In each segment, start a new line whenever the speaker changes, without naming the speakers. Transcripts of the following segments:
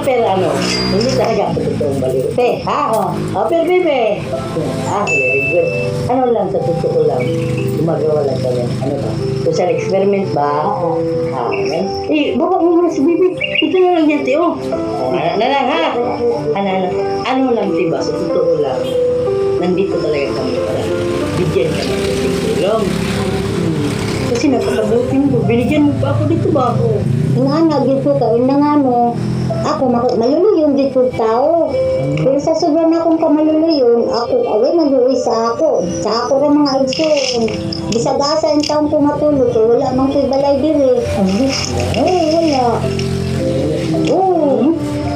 Pero ano, hindi talaga ako totoong baliw. Pero bebe. Very good. Ano lang, sa totoo lang, gumagawa lang kami. Ano ba? Social experiment ba? Baba mo muna si bebe. Ito na lang yan, Teo. Ano lang, ha? Ano lang, diba? Sa totoo lang, nandito talaga kami para bigyan kami ng tulong. Kasi napakabuti mo. Binigyan mo pa ako dito ba ako?
Nga dito ka, nga mo. Ako, maluluyon dito tao. Pero sa sobrang akong kamaluluyon, ako, away maluluy sa ako. Sa ako rin mga igsoon. Bisag-asa yung taong pumatulog, eh, wala mang ko'y balay diri. Wala.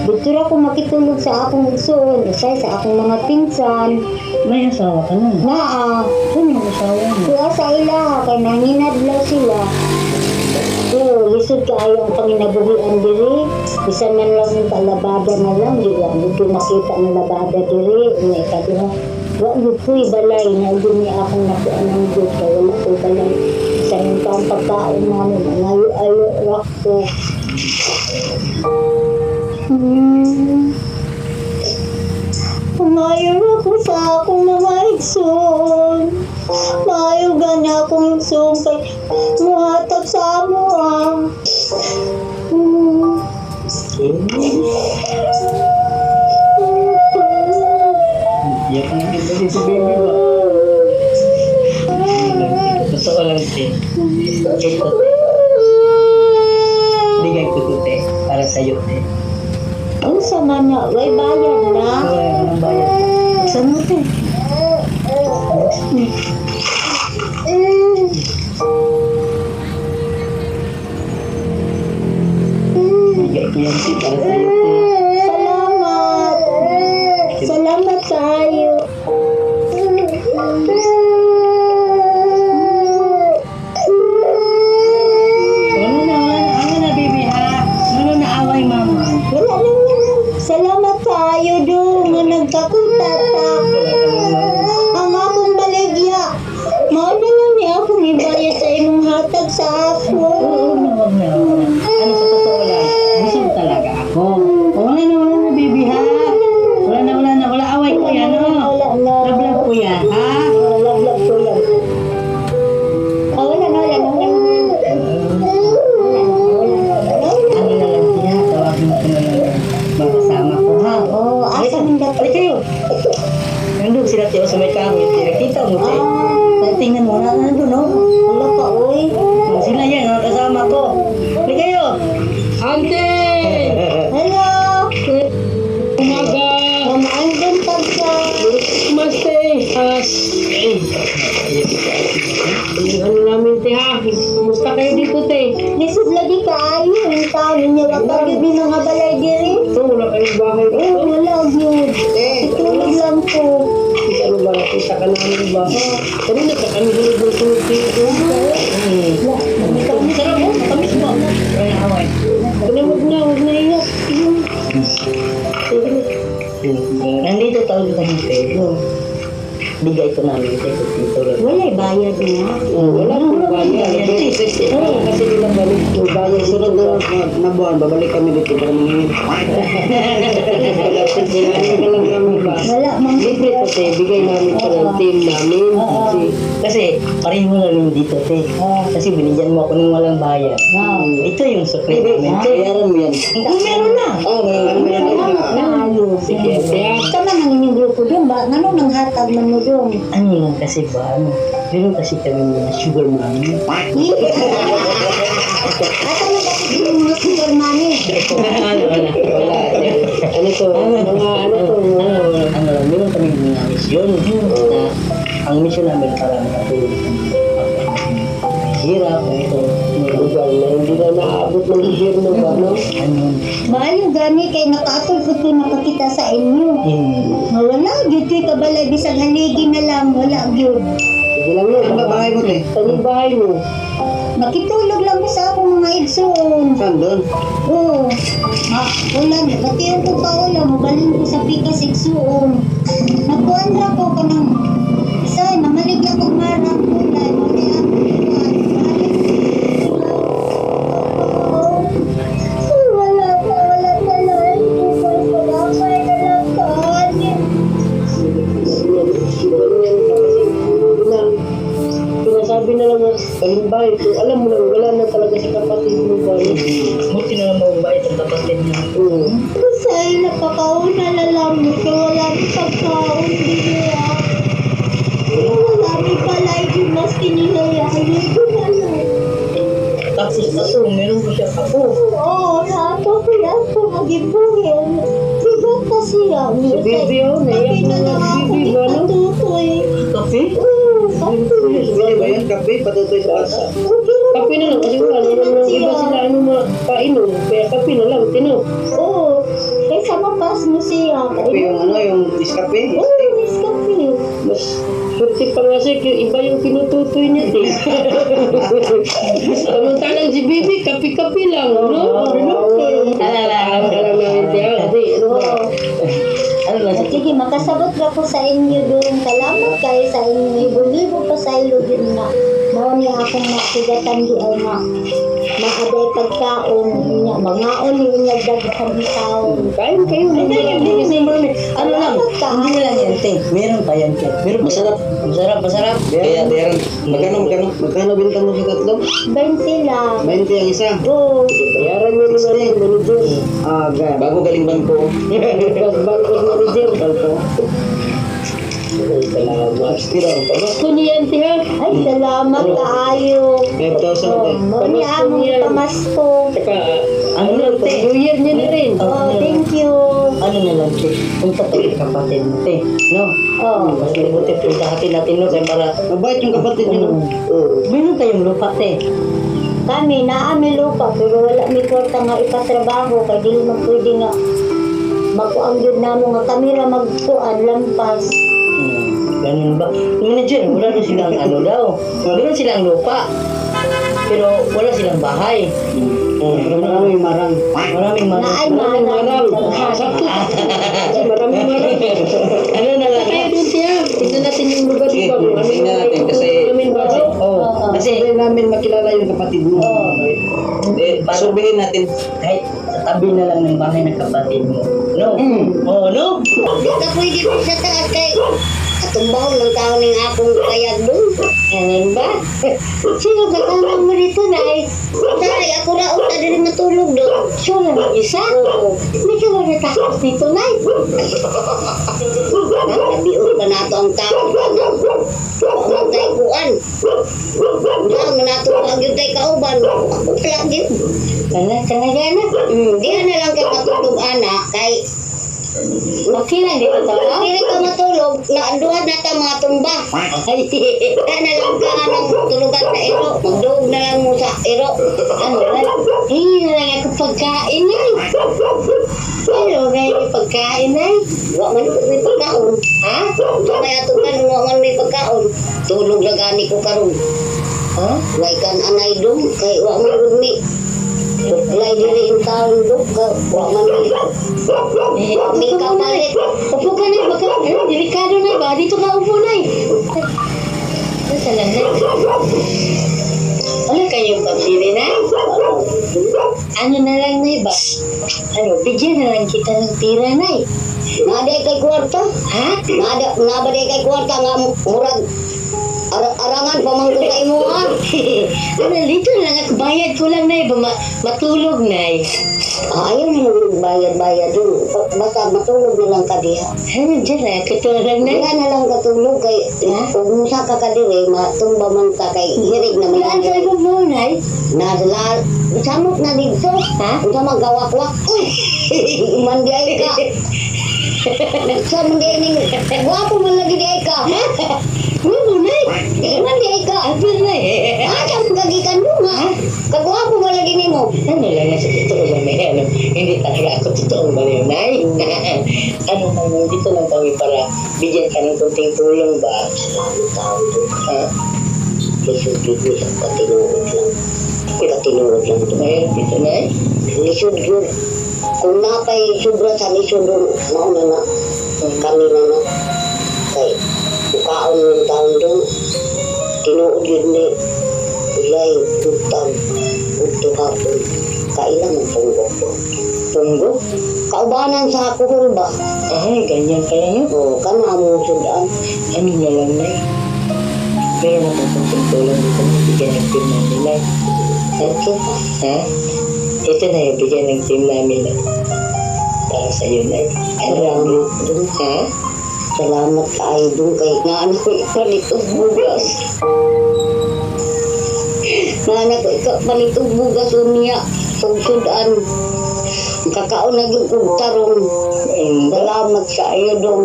Dito ako makitulog sa akong igsoon, usay sa akong mga pinsan.
May asawa ka na.
Ano yung asawa mo? Kaya sa ila, kaya nanginadlaw sila. Lisod kaayo ang panginabuhian diri. Isa man lang yung kalabada na lang, di makita ng labada diri. May kadiha, wag ko'y balay, na hindi akong nakuha ng Diyos, kaya wala ko'y balay. Isa yung taong pagkain namin, ngayon rock ko. Umayon ako sa akong mga igsoon. Maayo gani akong igsoon kay muhatag sa amo
Iyak na kita din si baby ba? Totoo lang siya. Ito, bigay ko ito, te. Para sa'yo, te.
Ang sama na, way bayad na.
Wala nang bayad.
Saan mo te?
Bigay ko yan, te. Para sa'yo, te.
Salamat. Salamat tayo.
Ano na, baby, ha? Ano na away, mama?
Wala lang yan. Salamat tayo doon nga nagkakutata. Ang akong baligya. Mauna lang niya akong ibayad sa imong hatag sa ako.
Huwag na. Ano sa totoo lang? Gusto mo talaga ako. Wala na, baby, ha? Wala away ko yan, no?
Wala na.
Love ko yan, ha?
Love ko yan. Wala na.
Ano na lang siya, tawagin ko na lang mga kasama ko, ha?
Asa mong dapat?
Balik kayo. Nandun sila tayo sa may kahoy. Nakita mo, tayo. Tingnan mo, nandun, no?
Wala ka, oy.
Sila yan, mga kasama ko. Balik kayo.
Ante!
Hello.
Umaga!
Mamaandun pagka.
Namaste! Ano namin, te, ha? Kumusta kayo dito, te?
Lisod lagi kaayo. Ang tao ninyo. Kapag yun din ang balay diri.
Ito, wala kayong bahay.
Wala yun. Itulog lang po.
Kita mo ba? Kita ka namin ba? Kanina ka kami hulog-hulog dito.
Sarap mo, tamis mo. Wala na away.
Huwag na iyak.
Nandito tayo kami, pero bigay ko namin ito lang.
Wala bayad na.
Wala akong bayan. Kasi nilang balik yung bayan. Sunod na buwan, babalik kami dito para mga wala akong kailangan ka lang kami ba?
Wala mang
Libre to, te. Bigay namin sa team namin.
Kasi pareho na rin dito, te. Kasi binigyan mo ako ng walang bayad. Ito yung sukli namin, te.
Bayaran mo yan.
Meron na.
Meron na.
Tayo.
Sige, kaya
Sama nang inyong grupo doon ba? Ano nang hatag man mo doon?
Ano lang kasi ba, meron kasi kami mga sugar mommy.
Asa na kasi yung mga sugar mommy?
wala. Ano to?
Meron kami mga misyon. Ang misyon namin para makatulong sa mga hirap, ito.
Lugar na hindi na naabot ng gobyerno ba, no?
Maayo gani kay nakaatol ko ito nakakita sa inyo. Wala, yun ko'y kabalay, bisang haligi na lang, wala yun.
Sige lang yun. Ano ba bahay mo, te? Ano yung bahay mo?
Makitulog lang ko sa akong mga igsoon.
Saan doon?
Oo. Wala, batiyan ko pa wala, mabalin ko sa pikas igsoon. Nakuhan na ko ka ng isa, mamalig na kong marang kulay, malihan ko kulay,
Halimbawa, ito, alam mo lang, wala na talaga sa kapatid mo ba?
Buti na lang mabait ang kapatid niya.
Kasi napakauna na lang kaya wala ni pagkaon niya. Wala ni palay yung mas kinilalayan ko na lang.
Tapos kaso, meron ko siya kapo.
Oo, nato kaya ako mag-ibuhin. Diba kasi yan?
Si Bibi, oh, naiyak
Kasi na
na
lang
si
ako
Bibi, ano?
ipatutoy.
Kape?
Oo, kape.
Wala ba yan? Kape, patutoy sa asa.
Okay lang.
Kape na lang, kasi wala naman ng iba sila ano mapainom. Kaya kape na lang, tino.
Oo, kaysa mapas mo siya.
Kape yung ano, yung diskape.
Oo, miss kape.
Mas swerte pa nga siya, iba yung pinututoy niya, eh. Samantalang si Bibi, kape-kape lang, no? Alam ka lang namin siya, kasi ano ba?
Ano lang sa
Sige, makasabot ka po sa inyo doon. Salamat kayo sa inyo. Libo-libo pa sa ilo din na. Mao niya akong masigatan di ay maaday pagkaon niya. Mangaon niya daghan taon.
Kain kayo,
Hindi, hindi kasi marami. Ano lang, hindi na lang yan, te. Meron pa yan, te. Meron pa.
Masarap.
Masarap, masarap.
Kaya, Darren, magkano binta mo sa tatlo?
20 lang.
20 ang isa.
Oo.
Bayaran mo naman yung manager. Bago galing bangko. Bangko manager. Bangko. Salamat.
Gusto niyan, te, ha?
Ay, salamat kaayo.
5,000.
Mao niya among pamasko.
Saka,
Ano lang, te.
New Year niya na rin.
Oh, thank you.
Ano na lang, te. Punta tayo sa kapatid mo, te. No?
Oh.
Mas mabuti puntahatin natin, no? Kaya para
Mabait yung kapatid niyo. Oo.
meron tayong lupa, te.
Kami naami lupa pero wala mi kwarta nga ipatrabaho kay dili man pwede nga magkuang gyud namo nga kami ra magkuan lampas.
Ganun ba? Yung manager, wala na silang ano daw. Meron silang lupa. Pero wala silang bahay.
Pero maraming marang.
Maraming
Naay
Maraming marang.
marang.
Sakto. Kasi maraming marang.
Ano na lang?
Kaya doon siya. Tignan natin yung lugar di ba? Kung ano yung
natin kasi
namin ba?
Oo.
Kasi hindi namin makilala yung kapatid mo.
Surveyin natin.
Kahit sa tabi na lang ng bahay ng kapatid mo. No? Oo, no?
Di ka pwede po sa taas kay katumbaw ng tao ng akong kayag doon. Ganun ba? Sino ka tanong mo dito na ay dahil ako na uta din matulog doon. Siya lang isa? Oo. Hindi ka wala takot dito na nabiot pa nato ang tao. Ang tayo kuan. Diyan na nato ang yun tayo kauban. Ako pala yun. Kana gana. Diyan na lang ka matulog anak kay okay lang dito to. Hindi ka matulog, naanduhan na ta mga tumba. Ay, kaya na lang ka ng tulugan na iro. Magduog na lang mo sa iro. Ano lang? Hindi na lang ako pagkain ay. Ano nga yung pagkain ay? Wala man may pagkaon. Ha? Ito na yato ka, wala man may pagkaon. Tulog na gani ko karon. Ha? Wala kan anay doon, kay wala man rumi. Suklay dili yung taon doon, wala man dito. May kapalit. Upo ka na, baka delikado na ba? Dito ka upo na Nasa lang na. Wala kayong pamili na? Ano na lang na ba? Ano, bigyan na lang kita ng tira na Nada kay kwarta? Ha? Nada kay kwarta nga murag arangan pamangko sa imo ha. Ano dito lang ako bayad ko lang na matulog na ayaw na lang bayad dun. Basta matulog na lang ka diha. Ano dyan na katulog na? Diha na lang katulog kay kung musa ka ka dire matumba man ka kay hirig na may ano sa mo nay? Nadala samot na dito ha? Unsa magawak-wak. Uy! Mandi ay ka. Sa mandi ning guwapo man lagi di ay ka. Ano na? Mandi ay ka. Ano na? Ano kagikan mo ha? Kagwapo ba lagi nimo?
Ano lang sa totoo ba may ano? Hindi talaga ako totoong baliw, nay. Ano naman, dito lang kami para bigyan ka ng kunting tulong ba?
Salamat tao doon. Lisod yun sa katinuod lang. Katinuod lang ito.
Ngayon, dito, nay.
Lisod yun. Kung napay sobra sa lisod doon, mauna na. Kami na. Kay, bukaon ng taon doon. Tinuod yun ni Ulay, tutang, hapon. Kailang ang punggo ko.
Tunggo?
Kaubanan sa kuhol ba?
Ay, ganyan pala yun.
O, kana mo sudan.
Ano na lang, nay? Meron ako kung tulong dito na bigyan ng team namin na.
Okay.
Ha? Ito na yung bigyan ng team namin na. Para sa iyo na.
Salamat dun.
Ha?
Salamat kayo dun kay nga ano ko ipalit og bugas. Nga na ko ipalit og bugas unya. Pagsudan. Kakaon na yung kong tarong. Salamat kayo dun.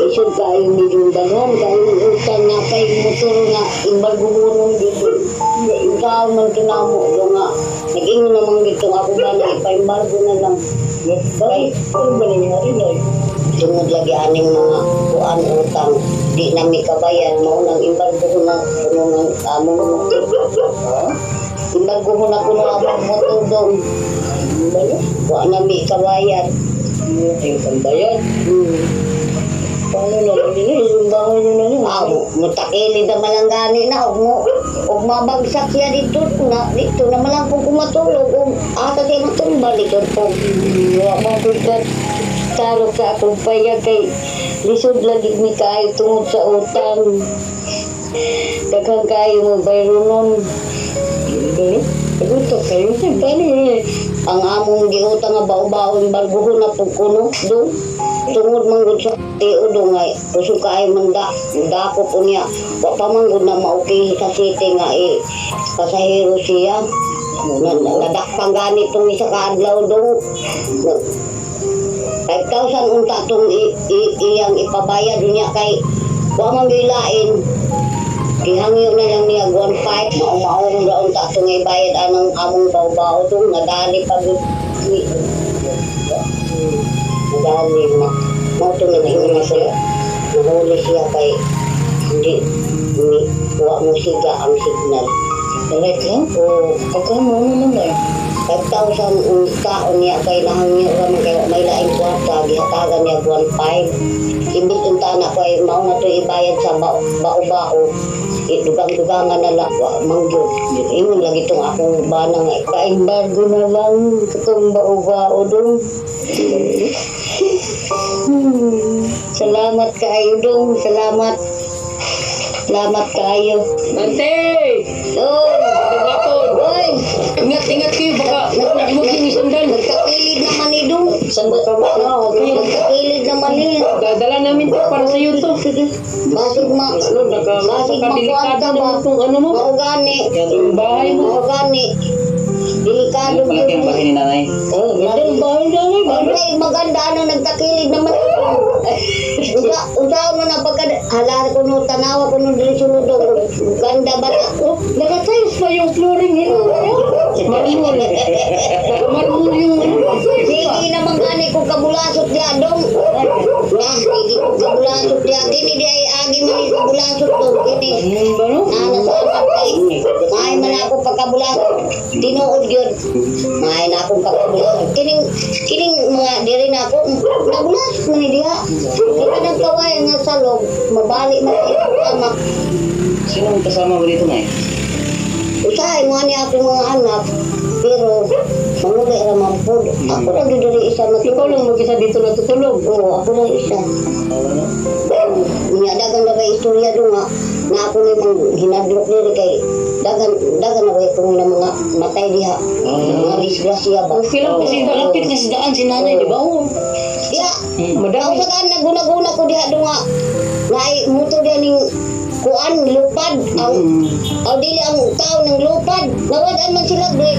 Isod kayo ni Dundagan. Kayo utang na kay motor nga. Imbal gumunong dito. Ikaw man kinamo do nga. Nag-ingon naman dito nga ako ba na ipaimbal ko na lang.
Bakit? Ano ba nangyari na?
Tungod lagi aning mga kuan utang. Di na may kabayan. Maunang imbal ko na kuno ng among motor. Imbal ko na kuno among motor dong. Wa na may kabayan.
Yung pambayad. Paano na lang din yung bahay nyo na yun?
Mutakili na malanggani na. Huwag mabagsak siya dito na malang kung kumatulog. Ata kayo matulog balik yun po. Wala mabugat. Taro ka akong payag kay lisod lagi ni kayo tungod sa utang. Daghang kayo mo bayro nun.
Pagutok kayo siya. Paano yun?
Ang among giutang nga bao-baon balguho na po kuno doon. Tungod manggod sa tiyo doon nga kusog kayo dako po niya. Wa pa manggod na maukih sa city nga pasahero siya. Nadakpang ganit itong isa kaadlaw doon. 5,000 unta itong iyang ipabayad niya kay wa man gilain. Gihangyo na lang niya 1.5. Maong ra unta itong ibayad anong among bao-bao itong nadali pag nadali na. Mao itong nag-ingon na siya. Nahuli siya kay hindi wa mo siga ang signal.
Correct lang? O pagkano naman na?
5,000 unta niya kay nahangyo ra man kay may laing kwarta gihatagan niya 1.5. Imbit unta na kay mao na to ibayad sa bao-bao. Dugang-dugangan na lang mangyod. Ingon lagi itong akong bana nga ikaimbargo na lang itong bao-bao dong. Salamat kayo dong. Salamat kayo.
Ante!
Oh, oy,
Ingat kayo, baka huwag yung isundan.
nagkakilid naman ni dong.
Saan ba ka ba?
Nagkakilid naman ni.
Dadala namin to para sa iyo to.
Basig makuwanta ba?
Kung ano mo,
Maugani.
yung bahay mo.
Maugani. Delikado
Malaki ang bahay ni nanay.
Oh, ganda yung bahay niya.
Ay, maganda ano, nagtakilid naman. Usaw mo na pagka halar ko no, tanawa ko no, dili sunod do. Ganda ba na?
Nakatayos pa yung flooring yun. Marmol. Marmol yung
Sige naman gani kung kabulasot diya dong. Nah, hindi ko kabulasot diya. Dini di ay agi man yung kabulasot do. Dini.
Ano ba no?
Nana sa apat kay. Mahay man ako pagkabulasot. Tinuod yun. Mahay na akong pagkabulasot. Kining mga diri na ako. Nabulasot man diya. Di ka nagkawayan nga sa loob. Mabalik man ito tama.
Sino ang kasama mo dito, nay?
Usahay mo ni ako mga anak. Pero manguli raman po. Ako lang diri isa na
ikaw lang mag-isa dito natutulog.
Oo, ako lang isa. Niya dagan na istorya do nga na ako ni mang hinadlok diri kay dagan na ba kung na mga matay diha. Mga disgrasya ba.
Okay lang kasi malapit na sa daan si nanay, di ba? Oo.
Ya,
Madami.
ako sa naguna-guna ko diha do nga. Nai muto diha ning kuan lupad ang dili ang tao ng lupad nawad man sila break.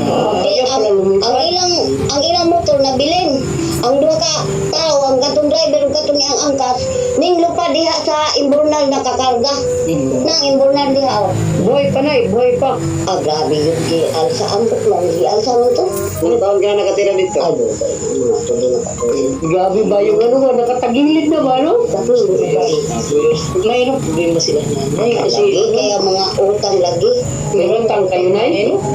Ang ilang motor na bilin. Ang duha ka tao, ang katong driver ug katong iyang angkas, ning lupad diha sa imburnal nakakarga. Nang imburnal diha.
Buhay pa na buhay pa.
Ah, grabe yun kay Alsa. Ang lang, Alsa mo to?
Ilang taon ka nakatira dito?
Ay, tuloy na katulid.
Grabe ba yung ano ba, nakatagilid na ba, no?
Mayroong problema sila nanay.
Kasi kaya mga utang lagi.
Meron tang kayo na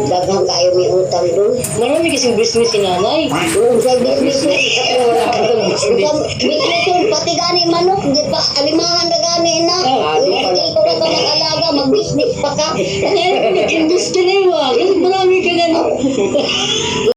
Daghang kayo may utang doon.
Marami kasing business si nanay.
Doon sa business.
Wala ka ng business.
Business yun, pati gani manok, di pa, alimahan na gani na. Hindi ko na ka mag-alaga, mag-business pa ka.
Nag-invest ka na yun. Marami ka na.